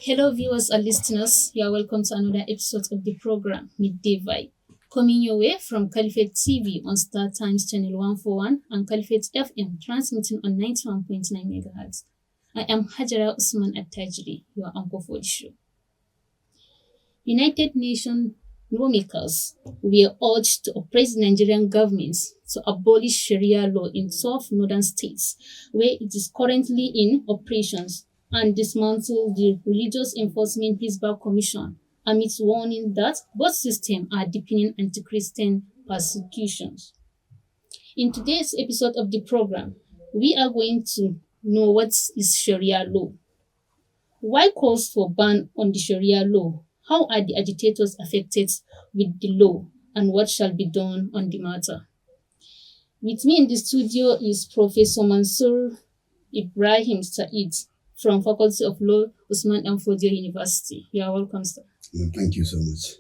Hello, viewers and listeners. You are welcome to another episode of the program Midday Vibe, coming your way from Caliphate TV on Star Times Channel 141 and Caliphate FM, transmitting on 91.9 MHz. I am Hajara Usman Attajiri, your uncle for the show. United Nations lawmakers were urged to oppress Nigerian governments to abolish Sharia law in 12 northern states, where it is currently in operations, and dismantle the Religious Enforcement Hisbah Commission amidst warning that both systems are deepening anti-Christian persecutions. In today's episode of the program, we are going to know what is Sharia law. Why calls for ban on the Sharia law? How are the agitators affected with the law, and what shall be done on the matter? With me in the studio is Professor Mansour Ibrahim Said from Faculty of Law, Usman Danfodio University. You are welcome, sir. Thank you so much.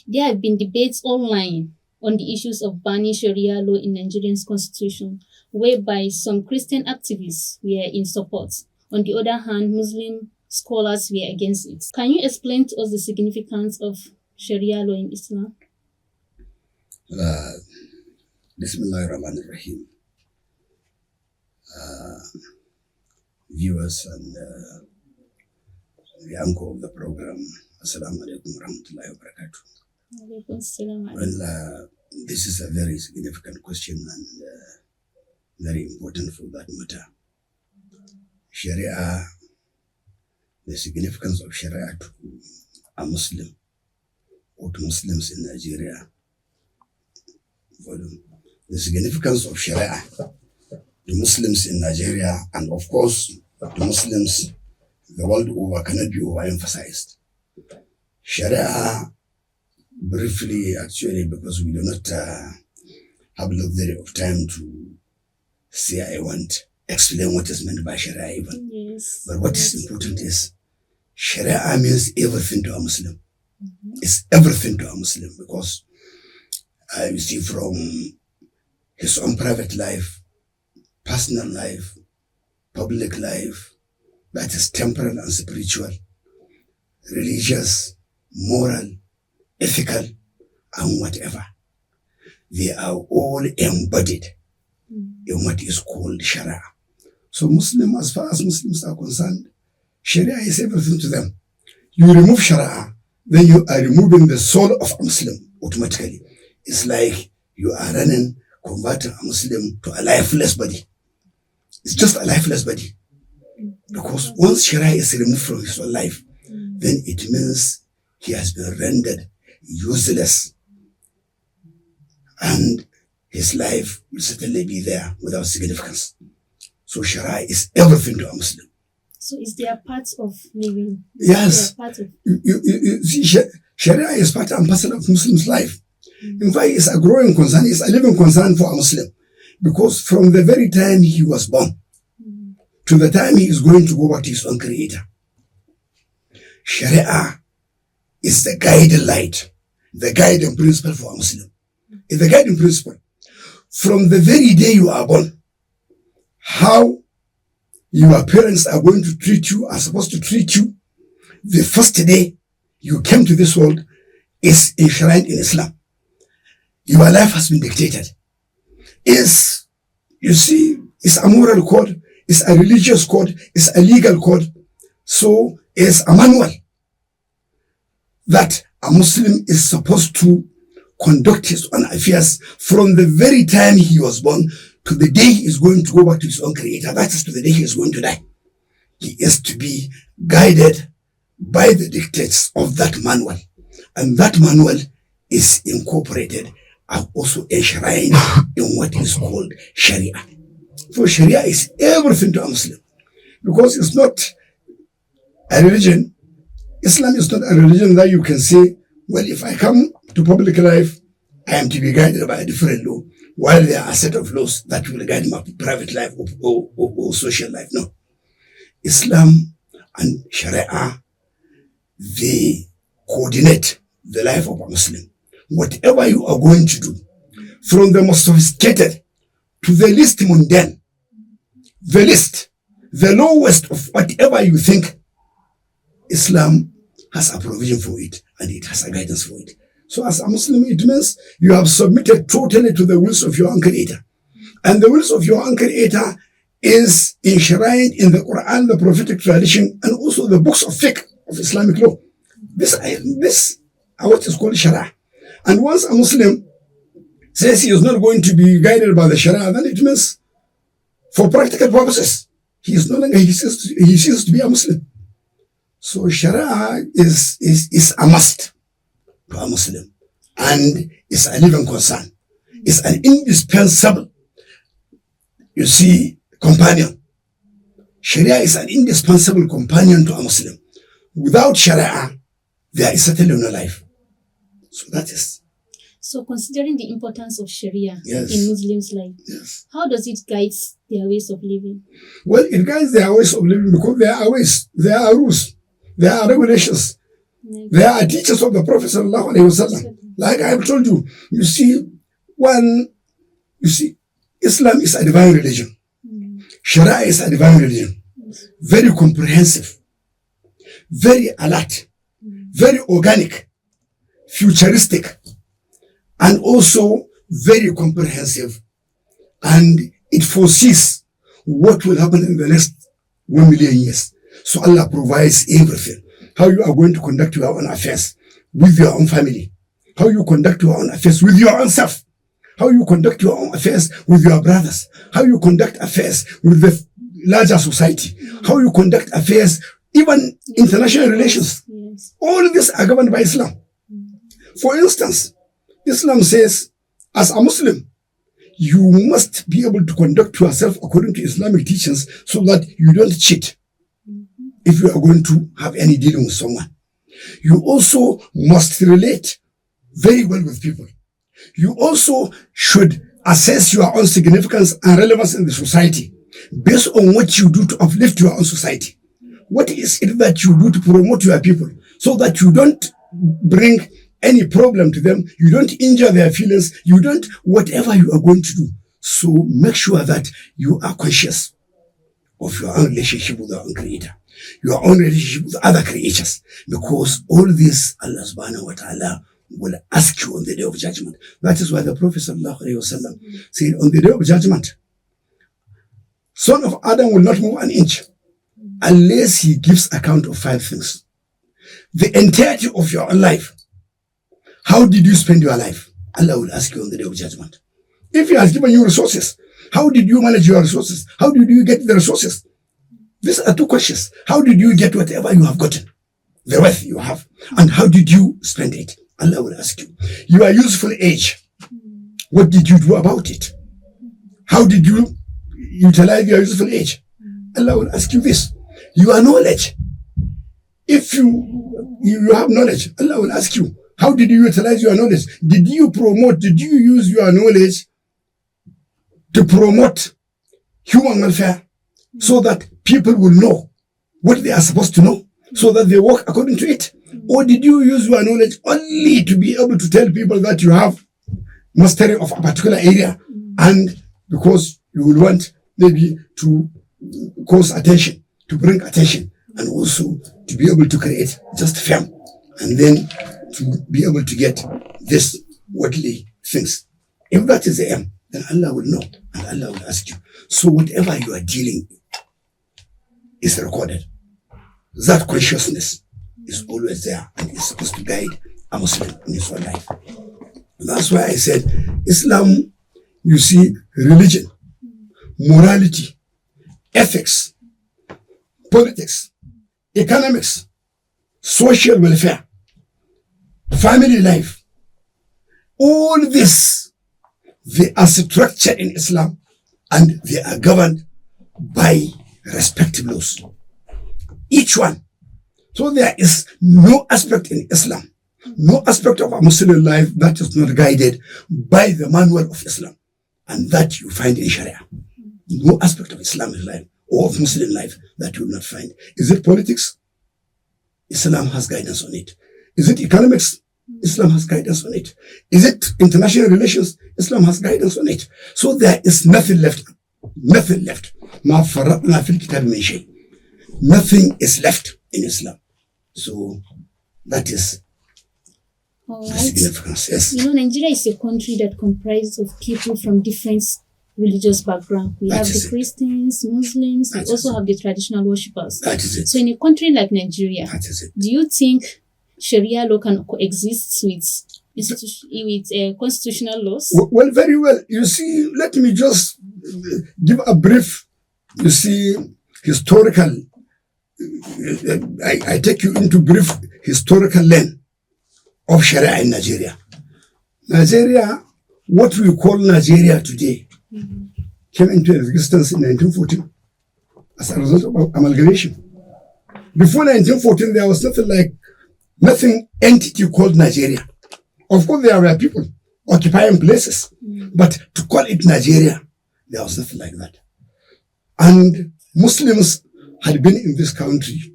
There have been debates online on the issues of banning Sharia law in Nigerian's constitution, whereby some Christian activists were in support. On the other hand, Muslim scholars were against it. Can you explain to us the significance of Sharia law in Islam? Bismillahirrahmanirrahim. Viewers and the anchor of the program, Assalamu alaikum warahmatullahi wabarakatuh. Well, this is a very significant question and very important for that matter. Sharia, the significance of Sharia to a Muslim or to Muslims in Nigeria. The significance of Sharia to Muslims in Nigeria and of course to Muslims the world over cannot be overemphasized. Sharia, briefly actually, because we do not have luxury of time to say I want explain what is meant by Sharia even. Yes. But what is important is Sharia means everything to a Muslim. It's everything to a Muslim because you see from his own private life, personal life, public life, that is temporal and spiritual, religious, moral, ethical, and whatever. They are all embodied in what is called Sharia. So as far as Muslims are concerned, Sharia is everything to them. You remove Sharia, then you are removing the soul of a Muslim automatically. It's like you are converting a Muslim to a lifeless body. It's just a lifeless body. Because once Sharia is removed from his own life, then it means he has been rendered useless. And his life will certainly be there without significance. So Sharia is everything to a Muslim. So is there part of living? Yes. Sharia is part and parcel of Muslim's life. In fact, it's a growing concern, it's a living concern for a Muslim. Because from the very time he was born to the time he is going to go back to his own creator, Sharia is the guiding light, the guiding principle for a Muslim. It's the guiding principle. From the very day you are born, how your parents are going to treat you, are supposed to treat you, the first day you came to this world is enshrined in Islam. Your life has been dictated. It's a moral code, it's a religious code, it's a legal code. So it's a manual that a Muslim is supposed to conduct his own affairs from the very time he was born to the day he is going to go back to his own creator. That is to the day he is going to die. He is to be guided by the dictates of that manual. And that manual is incorporated and also enshrined in what is called Sharia. So Sharia is everything to a Muslim. Because it's not a religion. Islam is not a religion that you can say, well, if I come to public life, I am to be guided by a different law, while there are a set of laws that will guide my private life or social life. No. Islam and Sharia, they coordinate the life of a Muslim. Whatever you are going to do, from the most sophisticated to the least mundane, the lowest of whatever you think Islam has a provision for it and it has a guidance for it. So as a Muslim, it means you have submitted totally to the wills of your own creator. And the wills of your own creator is enshrined in the Quran, the prophetic tradition, and also the books of fiqh of Islamic law. This what is called Shari'a. And once a Muslim says he is not going to be guided by the Shari'a, then it means for practical purposes, he is no longer, he ceases to be a Muslim. So Shari'a is a must to a Muslim, and it's a living concern. It's an indispensable, you see, companion. Sharia is an indispensable companion to a Muslim. Without Sharia, there is certainly no life. So that is. So considering the importance of Sharia Yes. in Muslims' life, Yes. how does it guide their ways of living? Well, it guides their ways of living because there are ways, there are rules, there are regulations, there are teachers of the Prophet sallallahu alaihi wasallam. Like I have told you, you see, Islam is a divine religion. Sharia is a divine religion. Very comprehensive, very alert, very organic, futuristic, and also very comprehensive. And it foresees what will happen in the next 1 million years. So Allah provides everything. How you are going to conduct your own affairs with your own family. How you conduct your own affairs with your own self. How you conduct your own affairs with your brothers. How you conduct affairs with the larger society. How you conduct affairs, even international relations. Yes. All these are governed by Islam. For instance, Islam says, as a Muslim, you must be able to conduct yourself according to Islamic teachings so that you don't cheat if you are going to have any dealing with someone. You also must relate very well with people. You also should assess your own significance and relevance in the society based on what you do to uplift your own society. What is it that you do to promote your people so that you don't bring any problem to them, you don't injure their feelings, you don't, whatever you are going to do. So make sure that you are conscious of your own relationship with your own creator, your own relationship with other creatures, because all this Allah subhanahu wa ta'ala will ask you on the day of judgment. That is why the Prophet sallallahu alaihi wasallam said, on the day of judgment, son of Adam will not move an inch unless he gives account of 5 things. The entirety of your own life. How did you spend your life? Allah will ask you on the day of judgment. If He has given you resources, how did you manage your resources? How did you get the resources? These are 2 questions. How did you get whatever you have gotten? The wealth you have. And how did you spend it? Allah will ask you. Your useful age. What did you do about it? How did you utilize your useful age? Allah will ask you this. Your knowledge. If you have knowledge, Allah will ask you, how did you utilize your knowledge? Did you use your knowledge to promote human welfare so that people will know what they are supposed to know so that they work according to it? Or did you use your knowledge only to be able to tell people that you have mastery of a particular area and because you will want maybe to cause attention, to bring attention, and also to be able to create just fame and then to be able to get this worldly things? If that is the aim, then Allah will know and Allah will ask you. So whatever you are dealing is recorded. That consciousness is always there and is supposed to guide a Muslim in his own life. That's why I said Islam, you see, religion, morality, ethics, politics, economics, social welfare, family life, all this, they are structured in Islam and they are governed by respective laws. Each one. So there is no aspect in Islam, no aspect of a Muslim life that is not guided by the manual of Islam, and that you find in Sharia. No aspect of Islamic life or of Muslim life that you will not find. Is it politics? Islam has guidance on it. Is it economics? Islam has guidance on it. Is it international relations? Islam has guidance on it. So there is nothing left. Nothing left. Nothing is left in Islam. So that is All the right. significance. Yes. Nigeria is a country that comprises of people from different religious backgrounds. We That have is the it. Christians, Muslims, we That also is have the traditional worshippers. That is it. So in a country like Nigeria, That is it. do you think Sharia law can coexist with constitutional laws? Well, very well. You see, let me just give a brief, historical, I take you into brief historical lane of Sharia in Nigeria. Nigeria, what we call Nigeria today, came into existence in 1914 as a result of amalgamation. Before 1914, there was nothing entity called Nigeria. Of course, there were people occupying places, but to call it Nigeria, there was nothing like that. And Muslims had been in this country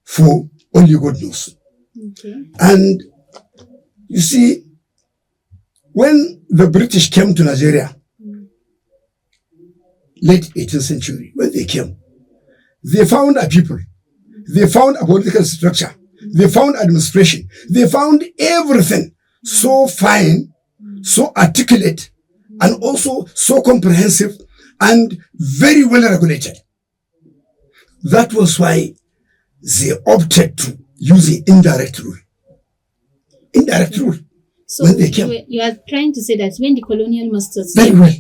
for only God knows. Okay. And you see, when the British came to Nigeria, late 18th century, when they came, they found a people, they found a political structure, they found administration, they found everything so fine, so articulate, and also so comprehensive and very well regulated. That was why they opted to using indirect rule. Indirect rule. So when they came. you are trying to say that when the colonial masters Very came, well.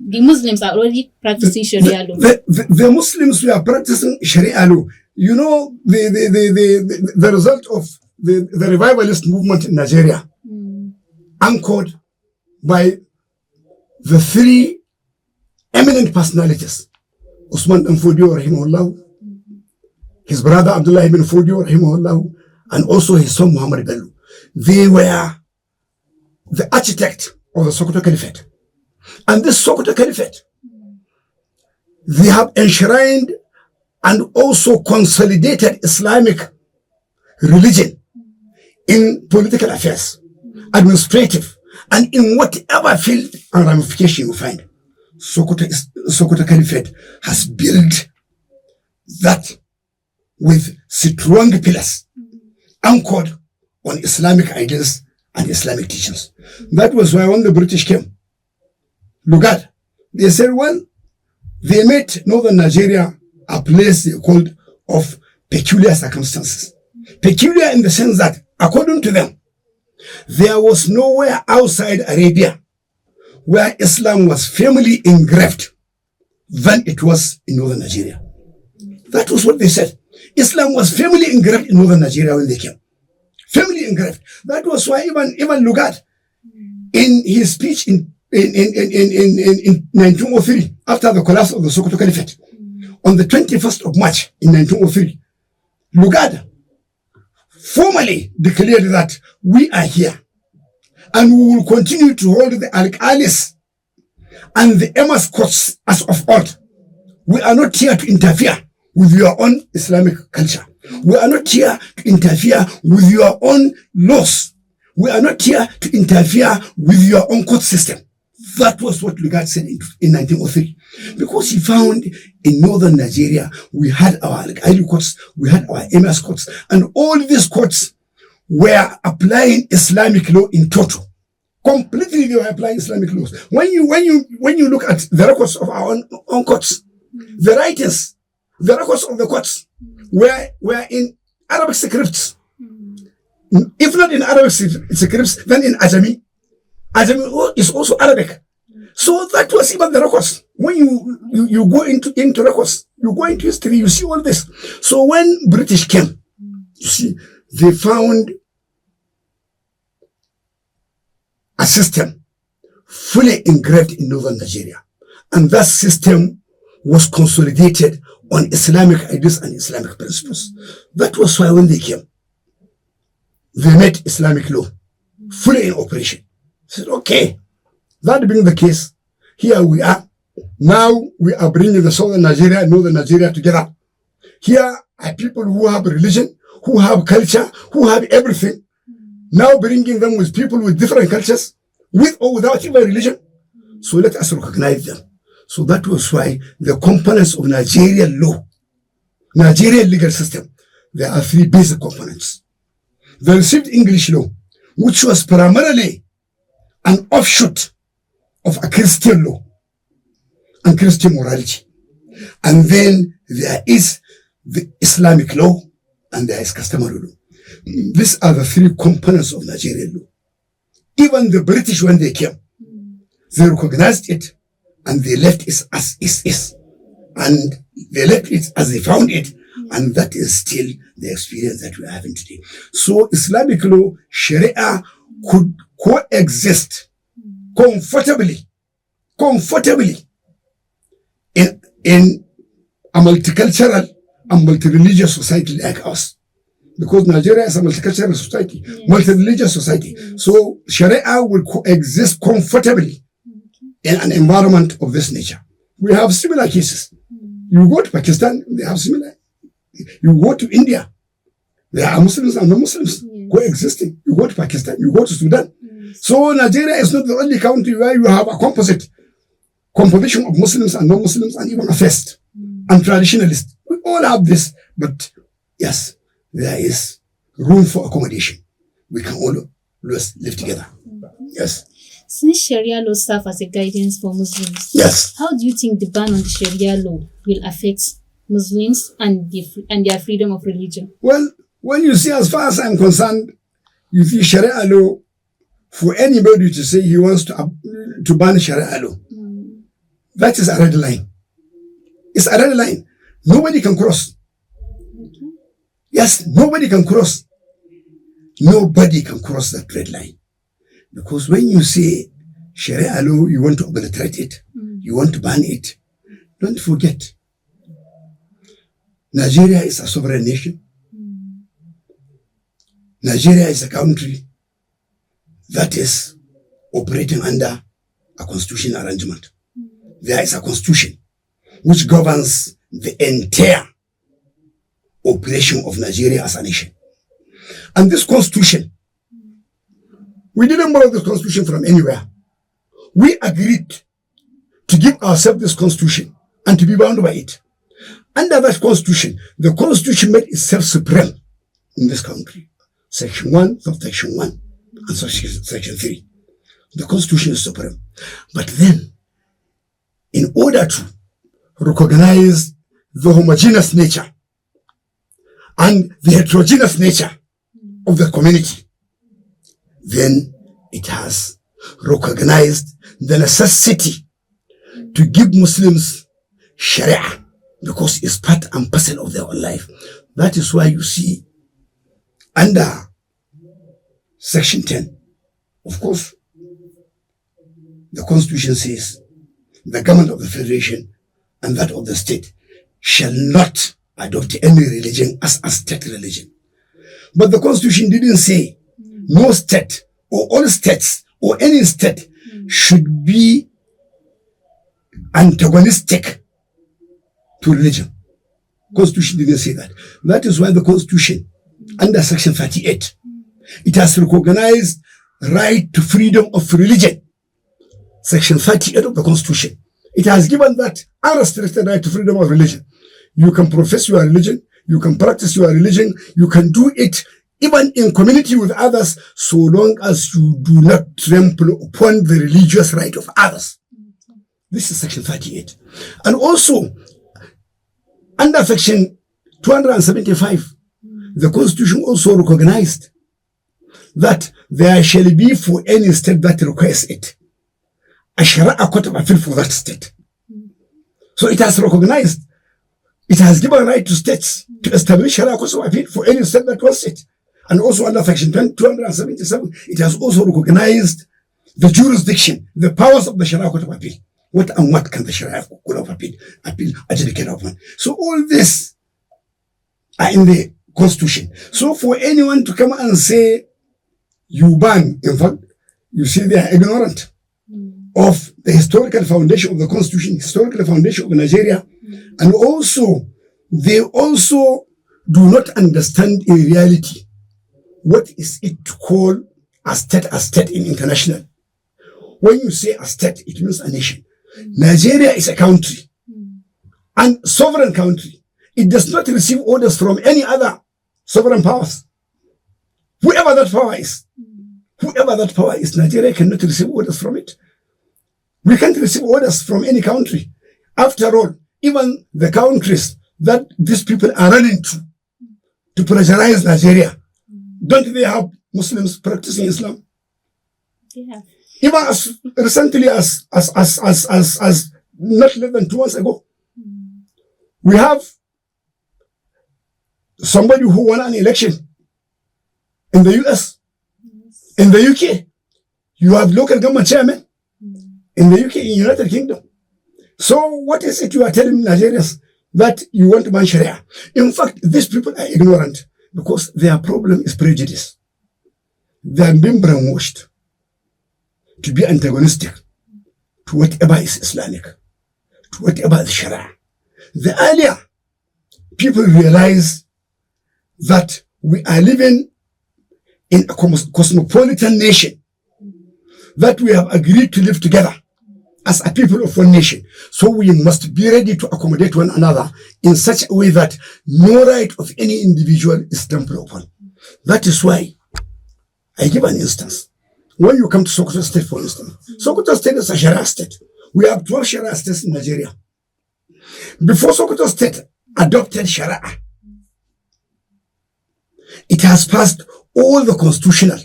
the Muslims are already practicing Sharia law. The Muslims were practicing Sharia law. You know, the result of the revivalist movement in Nigeria, anchored by the three eminent personalities, Usman ibn Fodio rahimahullah, his brother Abdullah ibn Fodio rahimahullah, and also his son Muhammad Bello. They were the architect of the Sokoto Caliphate. And this Sokoto Caliphate, they have enshrined and also consolidated Islamic religion in political affairs, administrative, and in whatever field and ramification you find. Sokoto Caliphate has built that with strong pillars anchored on Islamic ideals and Islamic teachings. That was why when the British came, look at, they said, well, they made northern Nigeria a place they called of peculiar circumstances. Peculiar in the sense that, according to them, there was nowhere outside Arabia where Islam was firmly engraved than it was in northern Nigeria. That was what they said. Islam was firmly engraved in northern Nigeria when they came. Firmly engraved. That was why even Lugat, in his speech in 1903, after the collapse of the Sokoto Caliphate, on the 21st of March in 1903, Lugat formally declared that we are here and we will continue to hold the Al-Qalis and the Emas courts as of old. We are not here to interfere with your own Islamic culture. We are not here to interfere with your own laws. We are not here to interfere with your own court system. That was what Lugat said in 1903. Because he found in northern Nigeria, we had our Al-Qaida courts, we had our Emas courts, and all these courts were applying Islamic law in total. Completely they were applying Islamic laws. When you look at the records of our own courts, the writings, the records of the courts were in Arabic scripts. If not in Arabic scripts, then in Ajami. Ajami is also Arabic. So that was even the records. When you go into records, you go into history, you see all this. So when British came, you see, they found a system fully engraved in northern Nigeria. And that system was consolidated on Islamic ideas and Islamic principles. That was why when they came, they made Islamic law fully in operation. They said, okay, that being the case, here we are. Now we are bringing the southern Nigeria and northern Nigeria together. Here are people who have religion, who have culture, who have everything. Now bringing them with people with different cultures, with or without even religion. So let us recognize them. So that was why the components of Nigerian law, Nigerian legal system, there are three basic components. The received English law, which was primarily an offshoot of a Christian law and Christian morality. And then there is the Islamic law and there is customary law. These are the three components of Nigerian law. Even the British, when they came, they recognized it and they left it as it is. And they left it as they found it. And that is still the experience that we are having today. So Islamic law, Shari'a could coexist comfortably in a multicultural and multi-religious society like us. Because Nigeria is a multicultural society, multi-religious society. So Sharia will coexist comfortably in an environment of this nature. We have similar cases. You go to Pakistan, they have similar. You go to India, there are Muslims and non-Muslims coexisting. You go to Pakistan, you go to Sudan. So Nigeria is not the only country where you have a composite composition of Muslims and non-Muslims and even a fest and traditionalists. We all have this, but yes, there is room for accommodation. We can all live together. Yes. Since Sharia law serves as a guidance for Muslims, Yes. how do you think the ban on the Sharia law will affect Muslims and their freedom of religion? Well, when you see, as far as I'm concerned, you see Sharia law, for anybody to say he wants to ban Sharia law, that is a red line. It's a red line. Nobody can cross. Yes, nobody can cross. Nobody can cross that red line. Because when you say Sharia law, you want to obliterate it, you want to ban it, don't forget, Nigeria is a sovereign nation. Nigeria is a country that is operating under a constitutional arrangement. There is a constitution which governs the entire operation of Nigeria as a nation. And this constitution, we didn't borrow this constitution from anywhere. We agreed to give ourselves this constitution and to be bound by it. Under that constitution, the constitution made itself supreme in this country. Section 1, subsection 1, and section 3. The constitution is supreme. But then, in order to recognize the homogeneous nature and the heterogeneous nature of the community, then it has recognized the necessity to give Muslims Sharia, because it's part and parcel of their own life. That is why you see under section 10, of course, the constitution says the government of the federation and that of the state shall not adopt any religion as a state religion. But the constitution didn't say no state or all states or any state should be antagonistic to religion. Constitution didn't say that. That is why the constitution, under section 38, it has recognized right to freedom of religion. Section 38 of the constitution. It has given that unrestricted right to freedom of religion. You can profess your religion, you can practice your religion, you can do it even in community with others, so long as you do not trample upon the religious right of others. This is section 38. And also, under section 275, the constitution also recognized that there shall be for any state that requires it a Shari'a court of appeal for that state. So it has recognized, it has given right to states to establish Shari'a court of appeal for any state that wants it. And also under section 277, it has also recognized the jurisdiction, the powers of the Shari'a court of appeal. What and what can the Shari'a court of appeal adjudicate upon? So all this are in the constitution. So for anyone to come and say you ban, in fact, you see they are ignorant of the historical foundation of the constitution, historical foundation of Nigeria, and also they also do not understand in reality what is it to call a state in international. When you say a state, it means a nation. Nigeria is a country, and sovereign country. It does not receive orders from any other sovereign powers. Whoever that power is, Nigeria cannot receive orders from it. We can't receive orders from any country. After all, even the countries that these people are running to pressurize Nigeria, don't they have Muslims practicing Islam? Yeah. Even as recently as not less than 2 months ago, we have somebody who won an election in the US, in the UK. You have local government chairman in the UK, in United Kingdom. So what is it you are telling Nigerians that you want to ban Sharia? In fact, these people are ignorant because their problem is prejudice. They are being brainwashed to be antagonistic to whatever is Islamic, to whatever is Sharia. The earlier people realize that we are living in a cosmopolitan nation, that we have agreed to live together as a people of one nation. So we must be ready to accommodate one another in such a way that no right of any individual is trampled upon. That is why I give an instance. When you come to Sokoto State, for instance, Sokoto State is a Sharia state. We have 12 Sharia states in Nigeria. Before Sokoto State adopted Sharia, it has passed all the constitutional,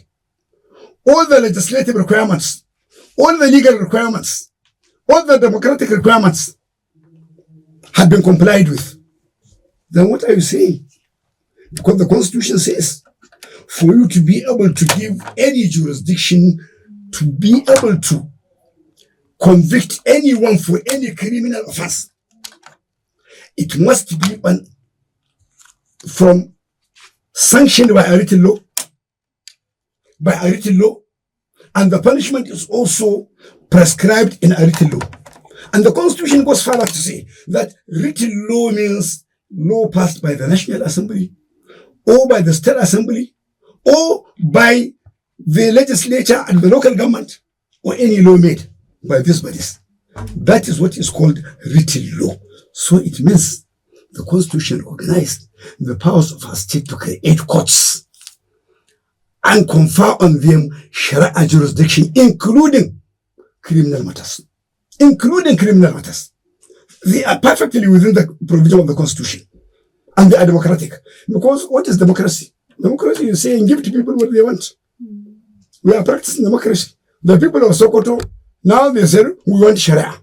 all the legislative requirements, all the legal requirements, all the democratic requirements have been complied with. Then what are you saying? Because the Constitution says, for you to be able to give any jurisdiction to be able to convict anyone for any criminal offense, it must be from sanctioned by a written law, and the punishment is also prescribed in a written law. And the Constitution goes further to say that written law means law passed by the National Assembly, or by the State Assembly, or by the legislature and the local government, or any law made by these bodies. That is what is called written law. So it means the Constitution recognized the powers of a state to create courts and confer on them Sharia jurisdiction, including criminal matters. They are perfectly within the provision of the Constitution. And they are democratic. Because what is democracy? Democracy is saying give to people what they want. We are practicing democracy. The people of Sokoto, now they said, we want Sharia.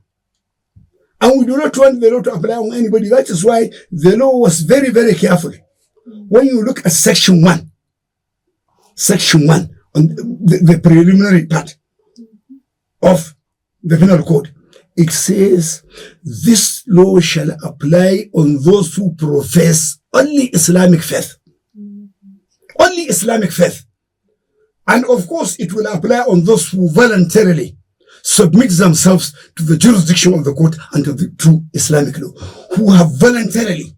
And we do not want the law to apply on anybody. That is why the law was very, very careful. When you look at Section 1, on the preliminary part of the Penal Code, it says, this law shall apply on those who profess only Islamic faith. Only Islamic faith. And of course, it will apply on those who voluntarily submit themselves to the jurisdiction of the court and to Islamic law, who have voluntarily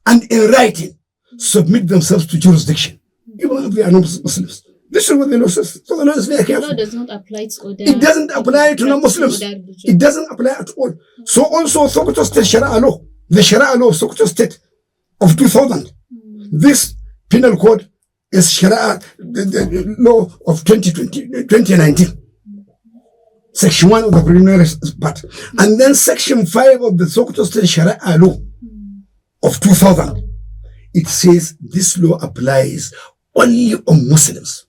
and in writing submit themselves to jurisdiction, even if they are not Muslims. This is what the law says. So the law is very careful. The law does not apply to other. It doesn't apply to non-Muslims. It doesn't apply at all. So also Sokoto State Sharia law, the Sharia law of Sokoto State of 2000, this penal code is Sharia, the law of 2019. Section 1 of the preliminary part. And then Section 5 of the Sokoto State Sharia law of 2000. It says this law applies only on Muslims.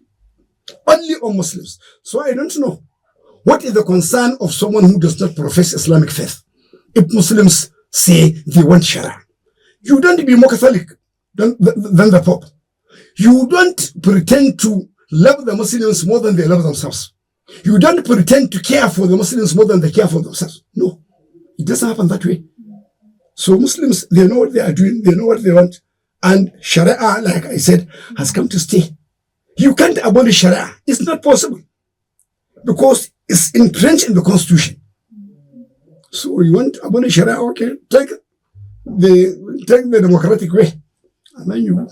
Only on Muslims. So I don't know. What is the concern of someone who does not profess Islamic faith? If Muslims say they want Sharia, you don't be more Catholic than the Pope. You don't pretend to love the Muslims more than they love themselves. You don't pretend to care for the Muslims more than they care for themselves. No, it doesn't happen that way. So Muslims, they know what they are doing, they know what they want. And Sharia, like I said, has come to stay. You can't abolish Sharia. It's not possible. Because it's entrenched in the Constitution. So you want to abolish Sharia, okay, take the democratic way. And then you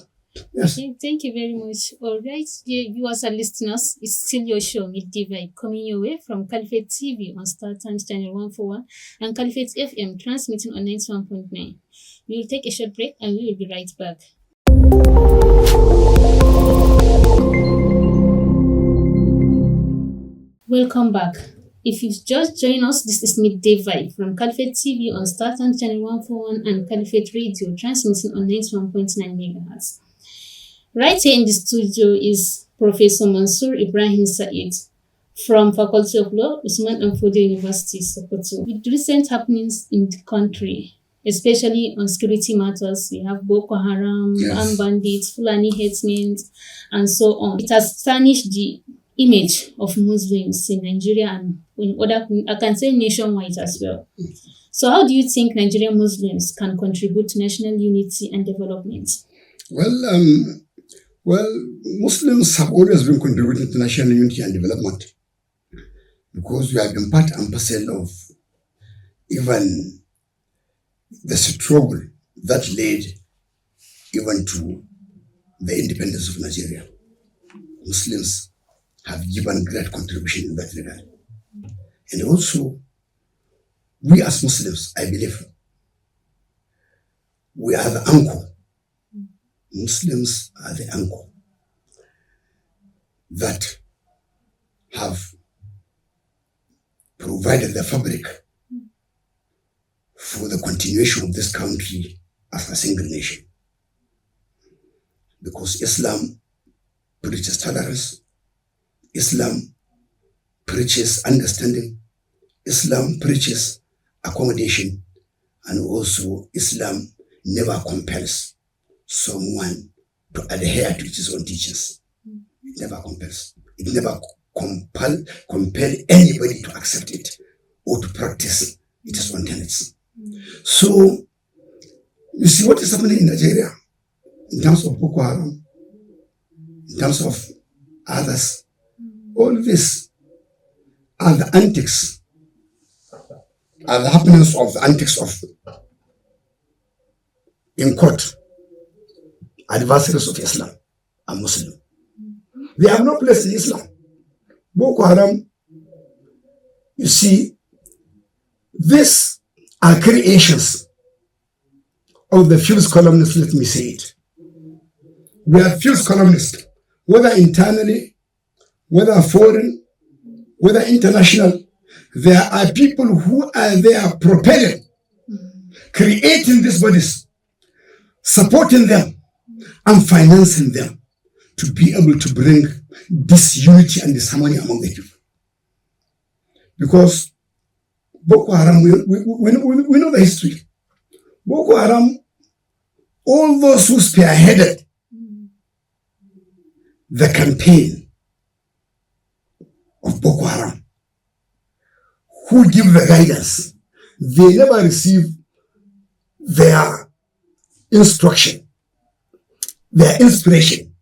yes. Okay, thank you very much. All right, dear viewers and listeners, it's still your show, Midday Vibe, coming your way from Caliphate TV on Star Times Channel 141 and Caliphate FM transmitting on 91.9. We will take a short break and we will be right back. Welcome back. If you've just joined us, this is Midday Vibe from Caliphate TV on Startan Channel 141 and Caliphate Radio, transmitting on 91.9 MHz. Right here in the studio is Professor Mansour Ibrahim Said from Faculty of Law, Usman Danfodio University, Sokoto. With recent happenings in the country, especially on security matters, we have Boko Haram, armed bandits, Fulani herdsmen, and so on. It has tarnished the image of Muslims in Nigeria and in other, I can say nationwide as well. So how do you think Nigerian Muslims can contribute to national unity and development? Well, Muslims have always been contributing to national unity and development because we have been part and parcel of even the struggle that led even to the independence of Nigeria. Muslims have given great contribution in that regard. And also, we as Muslims, I believe, we are the anchor. Muslims are the anchor that have provided the fabric for the continuation of this country as a single nation. Because Islam preaches tolerance, Islam preaches understanding, Islam preaches accommodation, and also Islam never compels someone to adhere to its own teachings. It never compels. It never compel anybody to accept it or to practice its own tenets. So, you see what is happening in Nigeria in terms of Boko Haram, in terms of others. All this are the antics, are the happenings of the antics of, in court, adversaries of Islam and Muslim. They have no place in Islam. Boko Haram, you see, these are creations of the fierce columnists, let me say it. We are fierce columnists, whether internally, whether foreign, whether international. There are people who are there propelling, creating these bodies, supporting them, and financing them to be able to bring disunity and disharmony among the people. Because Boko Haram, we know the history. Boko Haram, all those who spearheaded the campaign of Boko Haram, who give the guidance, they never receive their instruction, their inspiration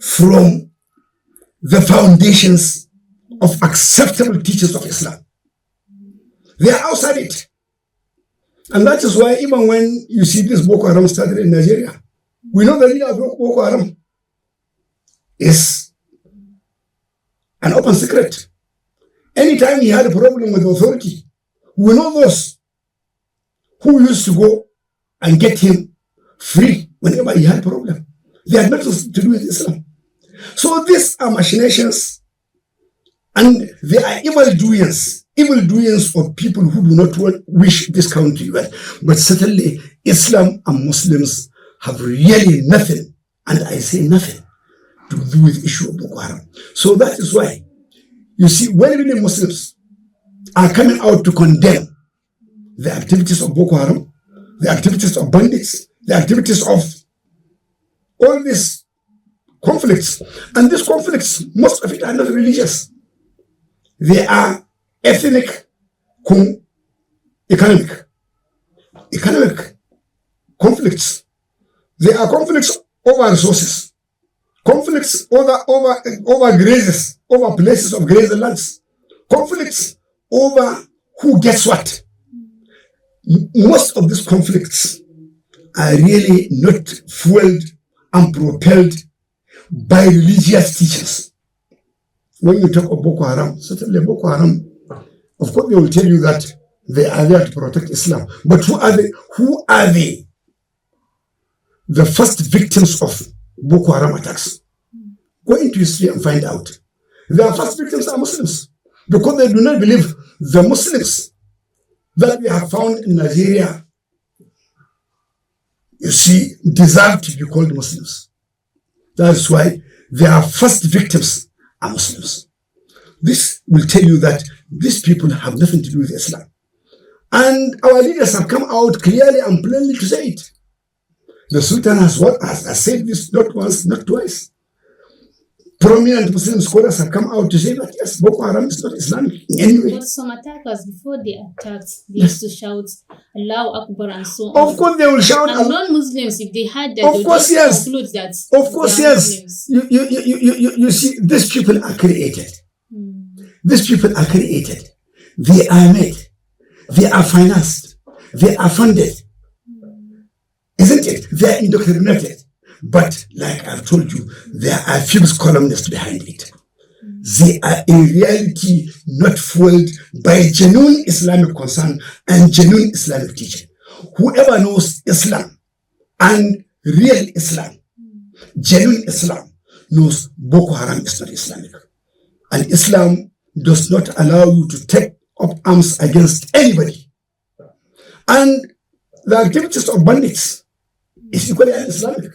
from the foundations of acceptable teachings of Islam. They are outside it. And that is why even when you see this Boko Haram started in Nigeria, we know the leader of Boko Haram is an open secret. Anytime he had a problem with authority, we know those who used to go and get him free whenever he had a problem. They had nothing to do with Islam. So these are machinations and they are evil doings of people who do not wish this country well. But certainly Islam and Muslims have really nothing, and I say nothing, to do with the issue of Boko Haram. So that is why, you see, when many Muslims are coming out to condemn the activities of Boko Haram, the activities of bandits, the activities of all these conflicts, and these conflicts, most of it are not religious. They are ethnic, economic conflicts. They are conflicts over resources, conflicts over grazes, over places of grazing lands, conflicts over who gets what. Most of these conflicts are really not fueled and propelled by religious teachers. When you talk of Boko Haram, certainly Boko Haram, of course they will tell you that they are there to protect Islam. But who are they? Who are they? The first victims of Boko Haram attacks. Go into history and find out. Their first victims are Muslims because they do not believe the Muslims that we have found in Nigeria, you see, deserve to be called Muslims. That's why their first victims are Muslims. This will tell you that these people have nothing to do with Islam. And our leaders have come out clearly and plainly to say it. The Sultan has said this not once, not twice. Prominent Muslim scholars have come out to say that yes, Boko Haram is not Islamic in any way. But some attackers, before they attacked, they used to shout Allahu Akbar and so on. Of course they will shout. And non-Muslims, if they had that, of course, yes. Conclude that. Of course, yes. You see, these people are created. These people are created. They are made. They are financed. They are funded. Isn't it? They are indoctrinated. But like I've told you, there are few columnists behind it. They are in reality not fueled by genuine Islamic concern and genuine Islamic teaching. Whoever knows Islam and real Islam, genuine Islam, knows Boko Haram is not Islamic. And Islam does not allow you to take up arms against anybody. And the activities of bandits is equally un-Islamic.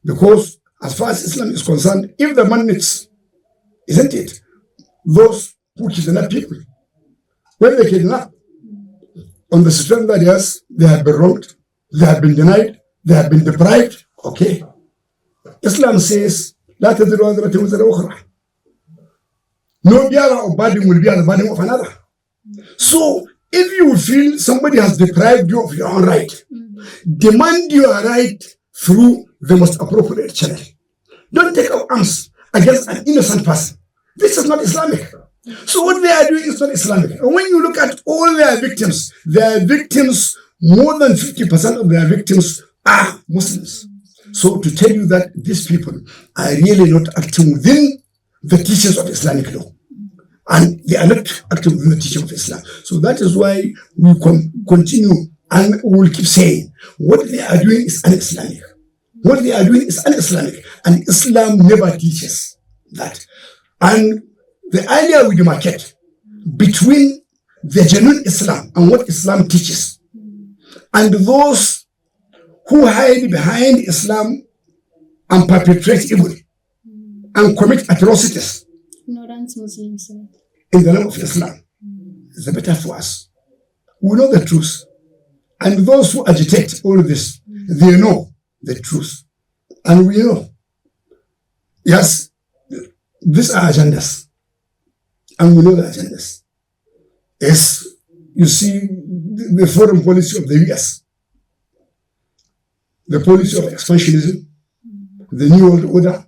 Because as far as Islam is concerned, if the bandits, isn't it, those who kidnap people, when they kidnap, on the situation that yes, they have been wronged, they have been denied, they have been deprived, okay. Islam says, لا تزر وازرة وزر أخرى. No bearer of burden will bear the burden of another. So, if you feel somebody has deprived you of your own right, demand your right through the most appropriate channel. Don't take up arms against an innocent person. This is not Islamic. So what they are doing is not Islamic. And when you look at all their victims, more than 50% of their victims are Muslims. So to tell you that these people are really not acting within the teachings of Islamic law. And they are not acting within the teaching of Islam. So that is why we continue and we will keep saying what they are doing is un-Islamic. What they are doing is un-Islamic. And Islam never teaches that. And the earlier we demarcate between the genuine Islam and what Islam teaches, and those who hide behind Islam and perpetrate evil and commit atrocities Ignorant Muslims. in the name of Islam, is the better for us. We know the truth. And those who agitate all this, they know the truth. And we know, yes, these are agendas. And we know the agendas. Yes, you see, the foreign policy of the US, the policy of expansionism, the New World Order,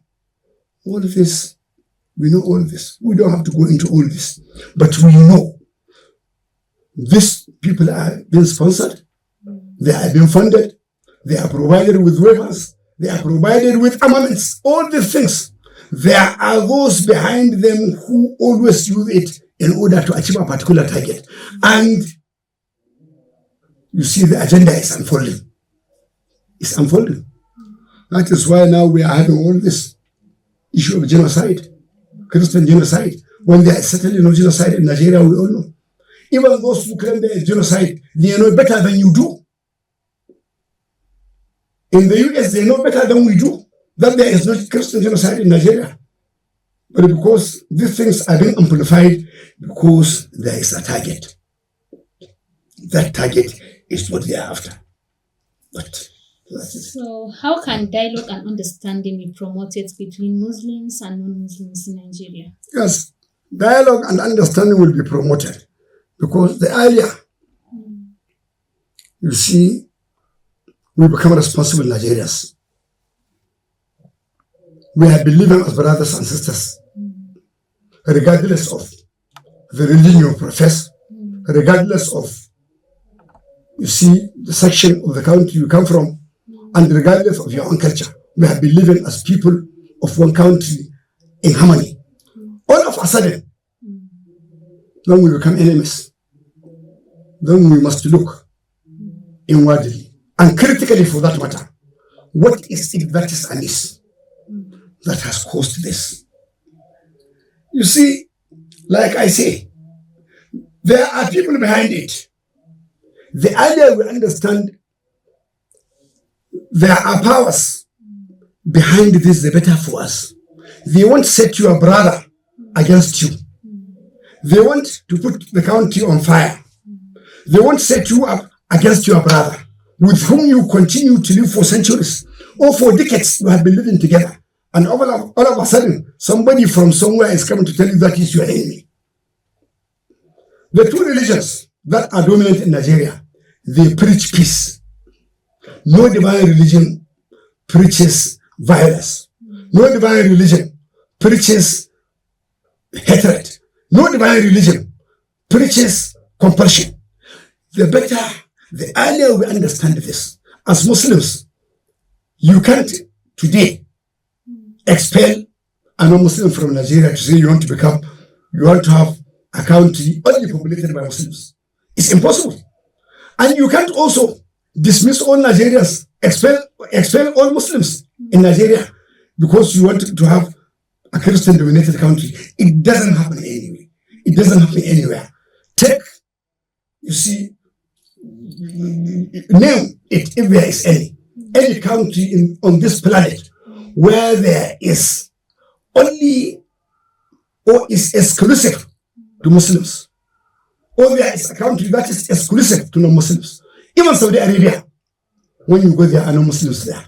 all of this, we know all of this. We don't have to go into all this. But we know these people are being sponsored, they are being funded, they are provided with weapons, they are provided with armaments, all these things. There are those behind them who always use it in order to achieve a particular target. And you see the agenda is unfolding. It's unfolding. That is why now we are having all this issue of genocide, Christian genocide, when there is certainly no genocide in Nigeria, we all know. Even those who claim there is genocide, they know better than you do. In the US, they know better than we do that there is no Christian genocide in Nigeria. But because these things are being amplified, because there is a target. That target is what they are after. But so how can dialogue and understanding be promoted between Muslims and non-Muslims in Nigeria? Yes, dialogue and understanding will be promoted because the earlier, you see, we become responsible Nigerians. We have been living as brothers and sisters, regardless of the religion you profess, regardless of, you see, the section of the country you come from, and regardless of your own culture. We have been living as people of one country in harmony. All of a sudden, then we become enemies. Then we must look inwardly and critically for that matter. What is it that is amiss that has caused this? You see, like I say, there are people behind it. The earlier we understand there are powers behind this, the better for us. They want to set your brother against you. They want to put the country on fire. They want to set you up against your brother, with whom you continue to live for centuries or for decades. You have been living together. And all of a sudden, somebody from somewhere is coming to tell you that he's your enemy. The two religions that are dominant in Nigeria, they preach peace. No divine religion preaches violence. No divine religion preaches hatred. No divine religion preaches compulsion. The better, the earlier we understand this. As Muslims, you can't today expel a non-Muslim from Nigeria to say you want to have a country only populated by Muslims. It's impossible. And you can't also dismiss all Nigerians, expel all Muslims in Nigeria because you want to have a Christian-dominated country. It doesn't happen anyway. It doesn't happen anywhere. You see, name it if there is any country on this planet where there is only or is exclusive to Muslims, or there is a country that is exclusive to non-Muslims. Even Saudi Arabia, when you go, there are no Muslims there.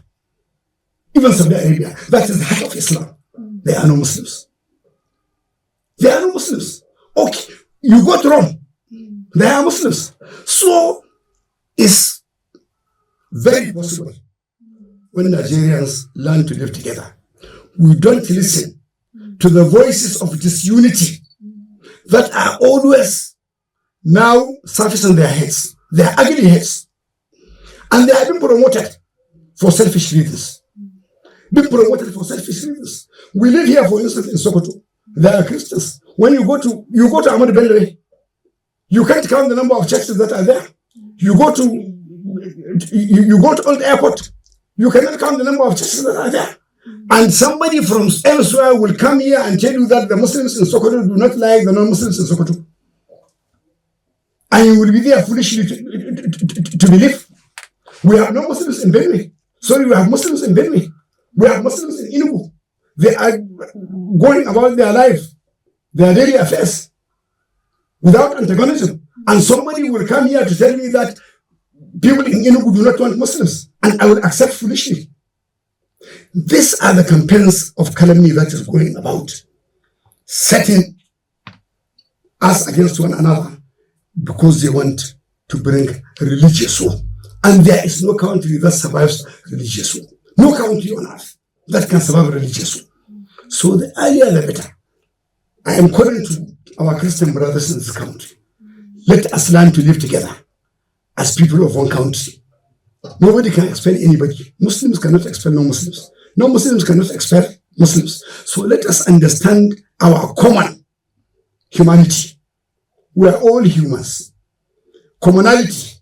Even Saudi Arabia, that is the heart of Islam. There are no Muslims. There are no Muslims. Okay, you go to Rome, there are Muslims. So it's very possible when Nigerians learn to live together. We don't listen to the voices of disunity that are always now surfacing their heads, their ugly heads. And they have been promoted for selfish reasons. We live here, for instance, in Sokoto. There are Christians. When you go to Ahmad Bello, you can't count the number of churches that are there. You go to Old Airport, you cannot count the number of churches that are there. And somebody from elsewhere will come here and tell you that the Muslims in Sokoto do not like the non-Muslims in Sokoto. And you will be there foolishly to believe. We have no Muslims in Benue. Sorry, we have Muslims in Benue. We have Muslims in Enugu. They are going about their life, their daily affairs, without antagonism. And somebody will come here to tell me that people in Enugu do not want Muslims, and I will accept foolishly. These are the campaigns of calumny that is going about, setting us against one another because they want to bring religious war. And there is no country that survives religious war. No country on earth that can survive religious war. So the earlier the better. I am calling to our Christian brothers in this country. Let us learn to live together as people of one country. Nobody can expel anybody. Muslims cannot expel non-Muslims. Non-Muslims cannot expel Muslims. So let us understand our common humanity. We are all humans. Commonality,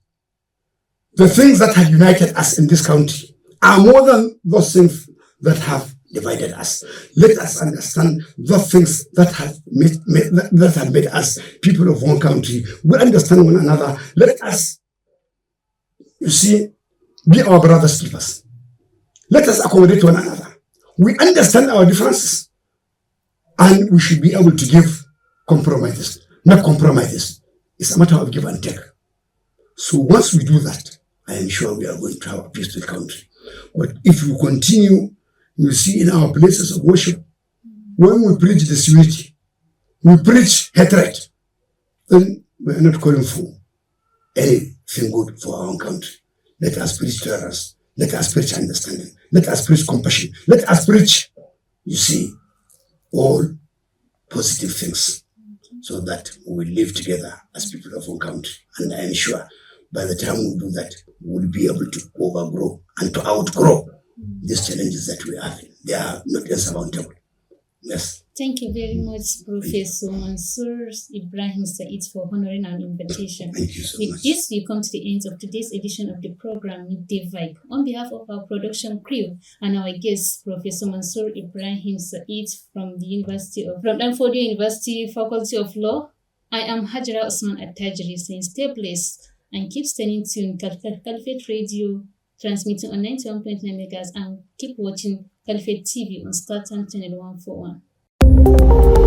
the things that have united us in this country, are more than those things that have divided us. Let us understand the things that have made us people of one country. We understand one another. Let us, you see, be our brothers' keepers. Let us accommodate one another. We understand our differences, and we should be able to give compromises, not compromises. It's a matter of give and take. So once we do that, I am sure we are going to have a peaceful country. But if we continue, you see, in our places of worship, when we preach disunity, we preach hatred, then we are not calling for anything good for our own country. Let us preach tolerance. Let us preach understanding. Let us preach compassion. Let us preach, you see, all positive things so that we live together as people of one country. And I am sure by the time we do that, we will be able to overgrow and to outgrow these challenges that we have. They are not insurmountable. Yes. Thank you very much, Professor Mansour Ibrahim Said, for honoring our invitation. Thank you so With much. this, we come to the end of today's edition of the program Midday Vibe. On behalf of our production crew and our guest, Professor Mansour Ibrahim Said from Danford University Faculty of Law, I am Hajara Usman Attajiri saying stay blessed and keep staying tuned. Califate Radio transmitting on 91.9 MHz and keep watching Califate TV on Startime Channel 141.